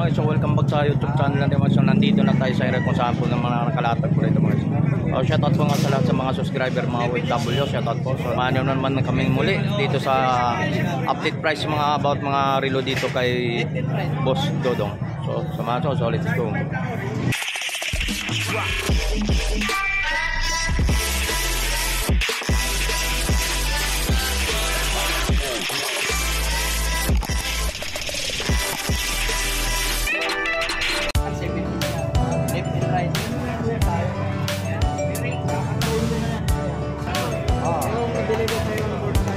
mga guys, so welcome back sa YouTube channel natin mga guys. So nandito na tayo sa area kung saan po ng mga nakalatag po rito mga guys. So shoutout po nga sa lahat sa mga subscriber, mga OFW, shoutout po. So maano naman kami muli dito sa update price mga about mga relo dito kay Boss Dodong. So samahan so let's go.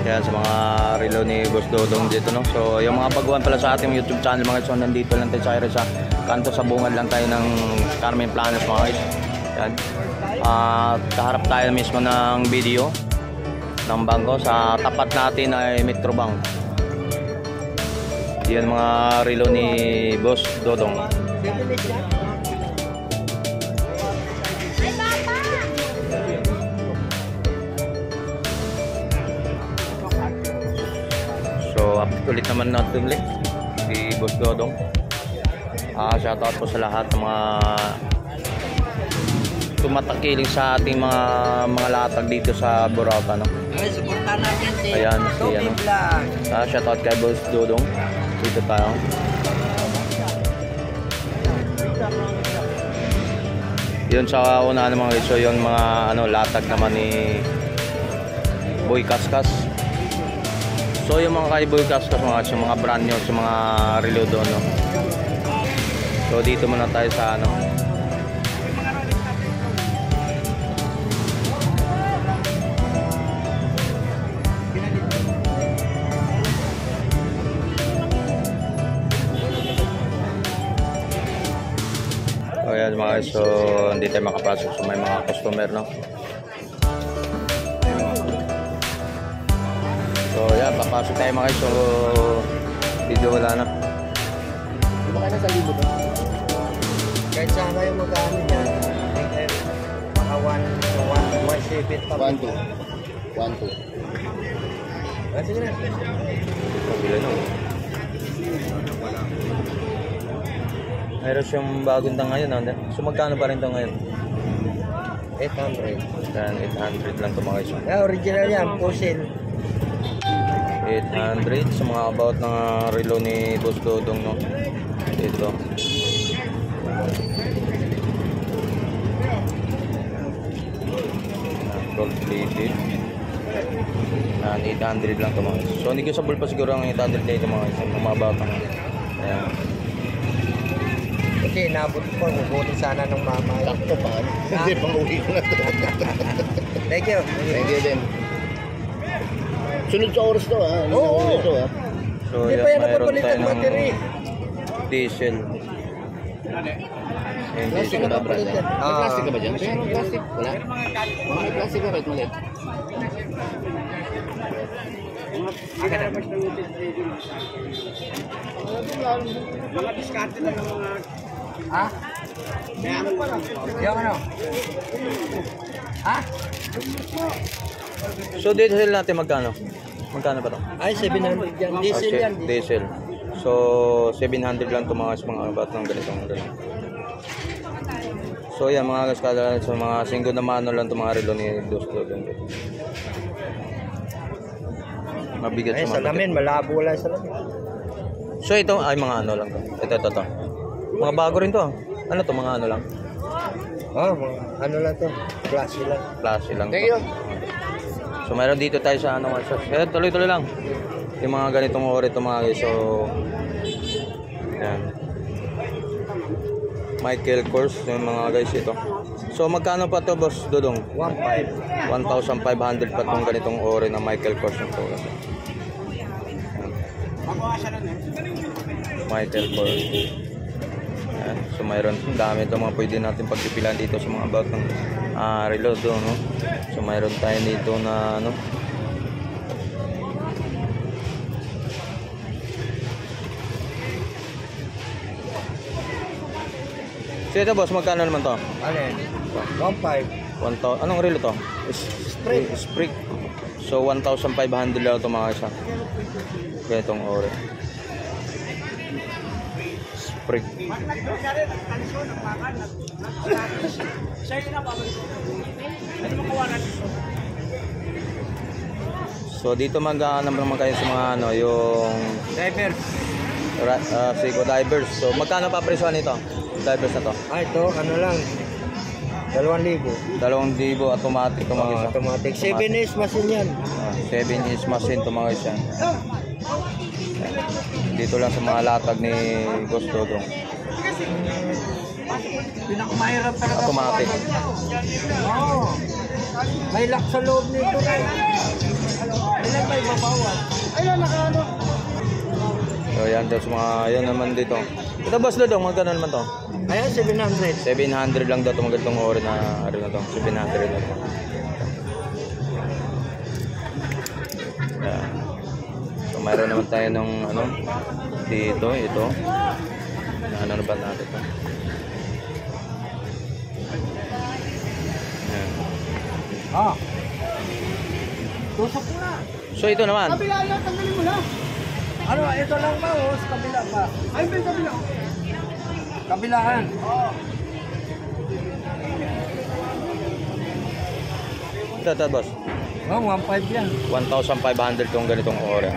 Yan sa mga relo ni Boss Dodong dito, no. So yung mga baguhan pala sa ating YouTube channel mga guys, so nandito lang tayo sa area sa kanto sa bungad lang tayo ng Carmen Planas mga guys. Yan. Kaharap tayo mismo ng video ng bangko, sa tapat natin ay Metrobank. Yan mga relo ni Boss Dodong. So update ulit naman natin ulit si Boss Dodong. Shoutout po sa lahat ng mga tumatakiling sa ating mga latag dito sa Boracay, no? Ayan si ano. Shoutout kay Boss Dodong. Dito tayo. Yun sa una ng mga iso, yung mga ano latag naman ni Boy Kaskas. So yung mga kay Boy Kaskas mga brand new sa mga relo doon, no? So dito muna tayo sa ano. So ayan mga guys, so hindi tayo makapasok sa may mga customer, no? So yan, papasok tayo mga guys. So video wala na. Di ba kayo nasa libo ba? Kahit saan kayo magkano dyan, mga 1.7 pa. 1.2 sige na. Pabila na. Mayroon siyang bagong tang ngayon. So magkano pa rin ito ngayon? 800. Yan, 800 lang ito mga guys. Original yan, pusin. 800 sa mga about ng relo ni Boss Dodong, no? Ito. Gold plated. 800 lang ito mga. So negotiable pa siguro ang 800 dito mga mga about ng. Ayan. Kasi nabot ko, nabuti sana ng mama. Sakto pa. Hindi pang uwi ko na ito. Thank you. Thank you din. Sunod sa oras to ha. Oo. So hindi pa yan napapalitan battery. Diesel. Plastic ka ba, brother? May plastic ka ba dyan? May plastic? Wala? May plastic ka ba? Malit? Mga diskarte lang ng mga... Ha? Yung ano? Ha? So diesel natin magkano? Magkano ba ito? Ay, 700 yan. Diesel yan. Diesel. So 700 lang ito mga about ng ganitong relo. So yan mga kaskala, so mga single na mano lang ito mga relo ni Boss Dodong. Mabigat Ay, sa salamin, malabo lang salamin. So ito ay mga ano lang to. Ito. Mga bago rin to. Ano to, mga ano lang? Oh, ano lang to? Klase lang. Klase lang. Thank you. So mayroon dito tayo sa ano mga shops. Kaya tuloy-tuloy lang. Yung mga ganitong ori ito mga guys. So yan. Michael Kors yung mga guys ito. So magkano pa to Boss Dodong? 1,500 pa tong ganitong ori na Michael Kors ng to. Michael Kors. Yan. So mayroon dami ito mga pwede natin pagpipilan dito sa mga about ng relo doon, no? So mayroon tayo dito na ano. So ito boss, magkano naman to? Alin? 1.5. Anong relo to? Sprig. Sprig. So 1,500 lang ito mga isa. Ganitong ore. Freak. So dito naman kayo sa mga ano, yung Divers. Seiko divers. So magkano pa presyo nito? Divers na to. Ito, ano lang. 2,000. 2,000 automatic to mga isa. Automatic. 7 machine yan. 7 inch machine to mga isa. Dito lang sa mga latag ni Boss Dodong. Pinakamahirap talaga. Automatic. Oo. May lock sa loob nito. Ilan may babawan? Ayun, nakaano. So yan daw sa mga, yan naman dito. Ito Boss Dodong, magkano naman to? Ayan, 700. 700 lang daw itong magandang ori na ano na to. 700 na to. Yan. So mayroon naman tayo ng ano dito, ito. Ano na ba natin to? Yan. Ah. Tusok na. So ito naman. Kabila na, tanggalin mo na. Ano, ito lang ba o sa kabila pa? Ay, may kabila. Kabilaan. Oo. Ito boss. Oh, 1.5 yan. 1,500 itong ganitong ori.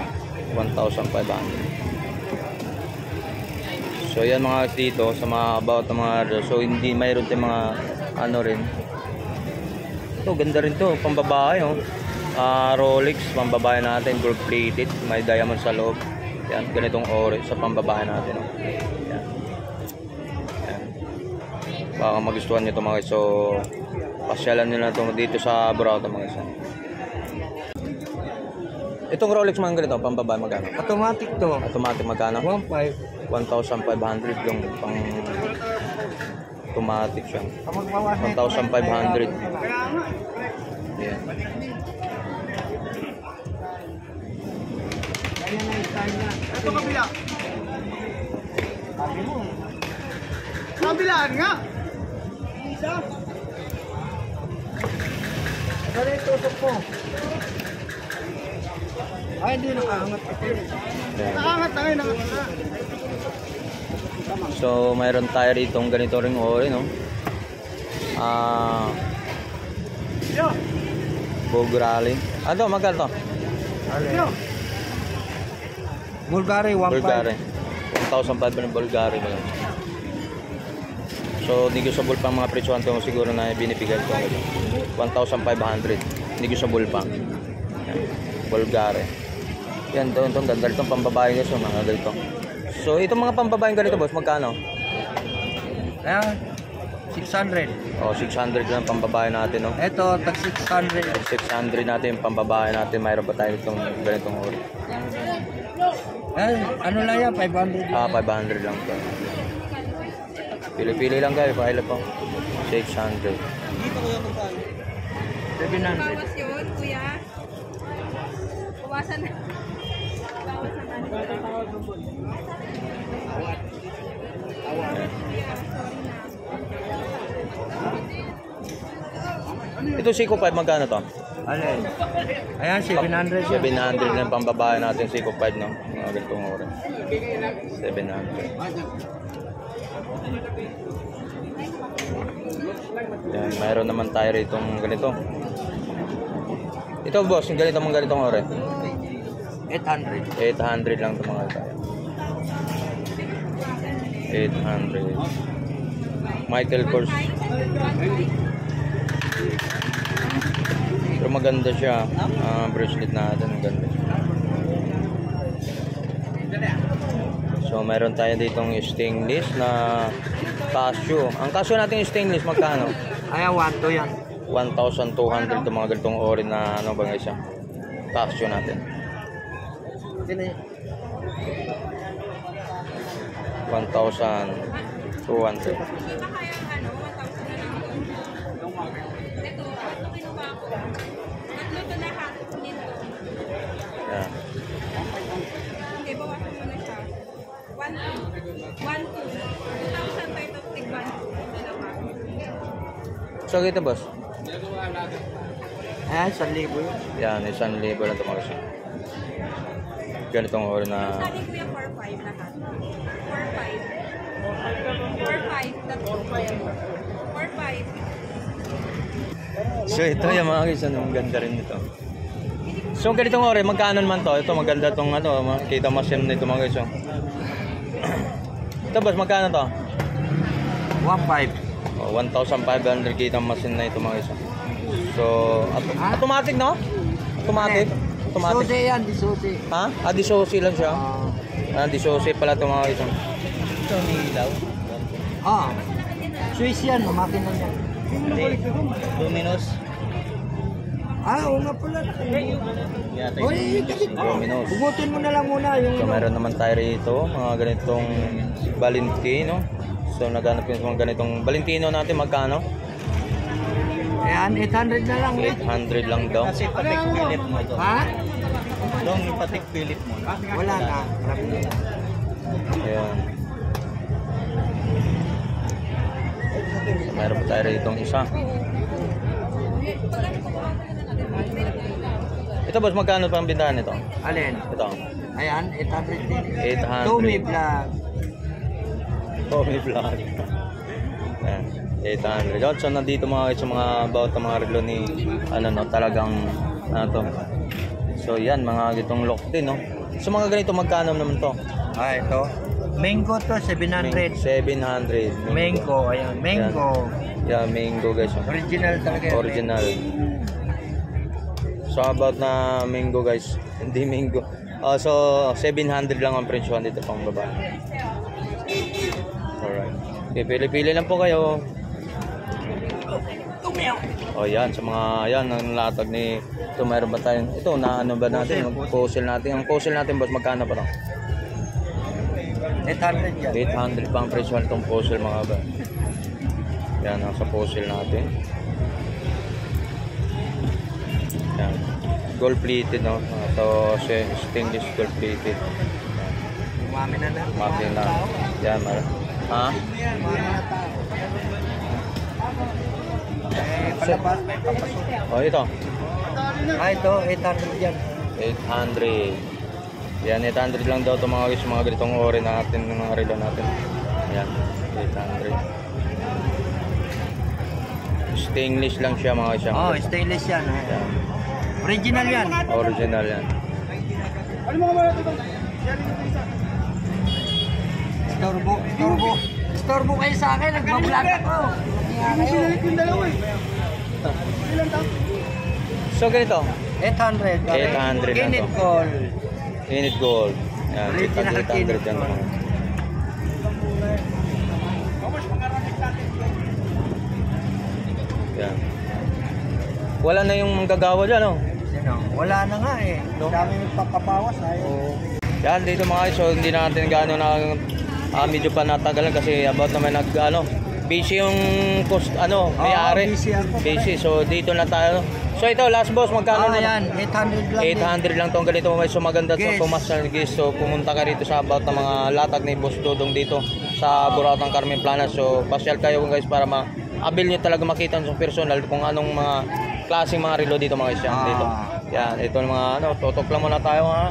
1,500. So yan mga dito sa mga about ng mga, so hindi mayroon tayong mga ano rin. Ito ganda rin to, pambabae oh. Rolex, pambabae natin, gold plated, may diamond sa loob. Yan, ganitong ori sa pambabae natin oh. Yan. Yan. Baka magustuhan nyo ito mga guys. So pasyalan nyo na ito dito sa Burauta mga guys. Itong Rolex mga ganito, pambabae magkano? Automatic to. Automatic magkano? 1.5. 1,500 yung pang automatic siya. 1,500. Yeah. Ito kabila. Kabilaan nga. Isa. Ano yung tusok mo? Ay, hindi nakaangat ito. Nakaangat na ngayon. So, mayroon tayo rito ganito ring ori, no? Bulgari. Ano, magkano to? Ano? Bulgari, 1.5. Bulgari. 1,500 Bulgari. So, negotiable pa mga presyohan to siguro na binibigay ko. 1,500. Negotiable pa. Yan. Bulgari. Yan, ito ganda ito pambabae guys, mga ganito. So, itong mga pambabae ganito, boss, magkano? Ayan, 600. Oh, 600 lang pambabae natin, no? Ito, tag 600. 600 natin yung pambabae natin. Mayroon pa tayo itong ganitong ori. Eh, ano lang yan, 500. 500 lang to. Pili-pili lang kayo, paila po. 600. Dito ko yung magkano? 700. Bawas yun, kuya. Bawasan na. Bawas na natin. Ito Seiko 5, magkano to? Alin? Ayan, 700 yun. 700 lang pambabae natin Seiko 5, no? Mga ganitong oras. 700. Yan, mayroon naman tayo rito ganito. Ito boss, yung ganito mga ganitong oras. 800. 800 lang ito mga tayo. 800. Michael Kors. Pero maganda siya. Bracelet natin, maganda siya. So meron tayo ditong stainless na Casio. Ang Casio natin yung stainless magkano? Ayan, 1.2 yan. 1,200 ito mga ganitong ori na ano ba guys, Casio natin. 1,200. Baka yung ano, 1,000 na lang. Ito, ito kinuha ko. Tatlo to lahat. Nito. Yan. Okay, bawasan mo na siya. 1,200. 2,000 pa ito. Tig 1,200. Dalawa. So ito boss. Ayan, 1,000 yun. Yan, 1,000 lang ito mga guys. Ganitong ori na Sabi ko yung 4,500 lahat. 4,500. That's 4-5. So ito yung mga guys, ang ganda rin nito. So ganitong ore, magkano naman to? Ito maganda tong ano, makita mo siya nito mga guys. Oh. Ito boss, magkano to? 1.5. Oh, 1,500 kita machine na ito mga guys. So automatic no? Automatic. Automatic. Susi yan, di susi. Ha? Ah, di sosi lang siya. Di sosi pala ito mga guys. Ito may ilaw. Swiss yan, makina yan. Luminous. Oo nga pala. Oy, Luminous. bugutin mo na lang muna yung So meron naman tayo rito, mga ganitong Valentino. So naghanap yung mga ganitong Valentino natin, magkano? Ayan, 800 na lang. 800 lang daw. Kasi patik pilit mo ito. Ha? Dong, patik pilit mo. Wala na. Ayan. So, meron pa tayo rito isa. Ito boss, magkano pa ang bintahan nito? Alin? Ito. Ayan, 800 din. 800. Tommy Vlog. Tommy Vlog. Ayan. 800. So nandito mga guys, mga about ng mga relo ni ano no, talagang ano to. So yan, mga gitong lock din no. So mga ganito magkano naman to? Ito. Mango to, 700. 700. Mango, ayan. Mango. Yeah, mango guys. Oh. Original talaga yan. Original. So about na mango guys, hindi mango. So 700 lang ang presyo dito pang babae. Alright. Okay, pili-pili lang po kayo. Oh yan, sa mga yan ang latag ni ito, mayroon ba tayo? Ito na ano ba natin? Mag-puzzle natin. Ang puzzle natin boss magkano pa lang? 800 yan. 800 pa ang presyo nitong puzzle mga ba. Yan ang sa puzzle natin. Yan. Gold plated no. Ito stainless gold plated. Umami na na. Makin na. Yan mar. Ha? Palabas, may papasok. Oh ito. Ito, 800 yan. 800. Yan 800 lang daw 'to mga guys, mga ganitong ore natin ng mga relo natin. Yan 800. Stainless lang siya mga guys. Oh, stainless yan. Yan. Original yan. Original yan. Storbo kayo sa akin, nagbablog ako. So ganito, 800. 800 lang Kinit to. call. Init gold. Yan, Original 800 yan. Kinit. Yan. Wala na yung manggagawa dyan, no? Wala na nga eh. Dami nagpapabawas ayaw. Yan, dito mga guys, so hindi natin gaano na medyo pa natagalan kasi about naman busy yung cost, may-ari. Busy ako. Busy, so dito na tayo. So ito, last boss, magkano na? Yan, 800 lang. 800 lang tong ganito mga guys. So maganda to, Guys. pumasal guys. So pumunta ka rito sa about ng mga latag ni Boss Dodong dito sa Burautang Carmen Planas. So pasyal kayo guys para ma-abil nyo talaga makita sa personal kung anong mga klaseng mga relo dito mga guys. Yan, dito. Yan, ito yung mga tutok lang muna tayo ha.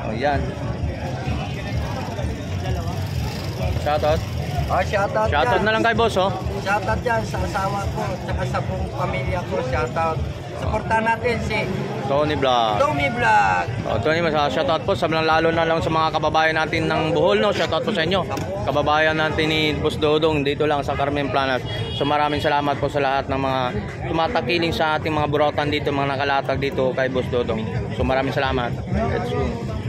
Oh, yan. Shoutout. Shoutout Shoutout yan. na lang kay boss, oh. Shoutout dyan sa asawa ko at sa buong pamilya ko. Shoutout. Supportahan natin si Tony Vlog. Tommy Vlog. Oh, Tony, shoutout po sa lalo na lang sa mga kababayan natin ng Bohol, no. Shoutout po sa inyo. Kababayan natin ni Boss Dodong dito lang sa Carmen Planas. So maraming salamat po sa lahat ng mga tumatakiling sa ating mga burautan dito, mga nakalatag dito kay Boss Dodong. So maraming salamat. Let's go.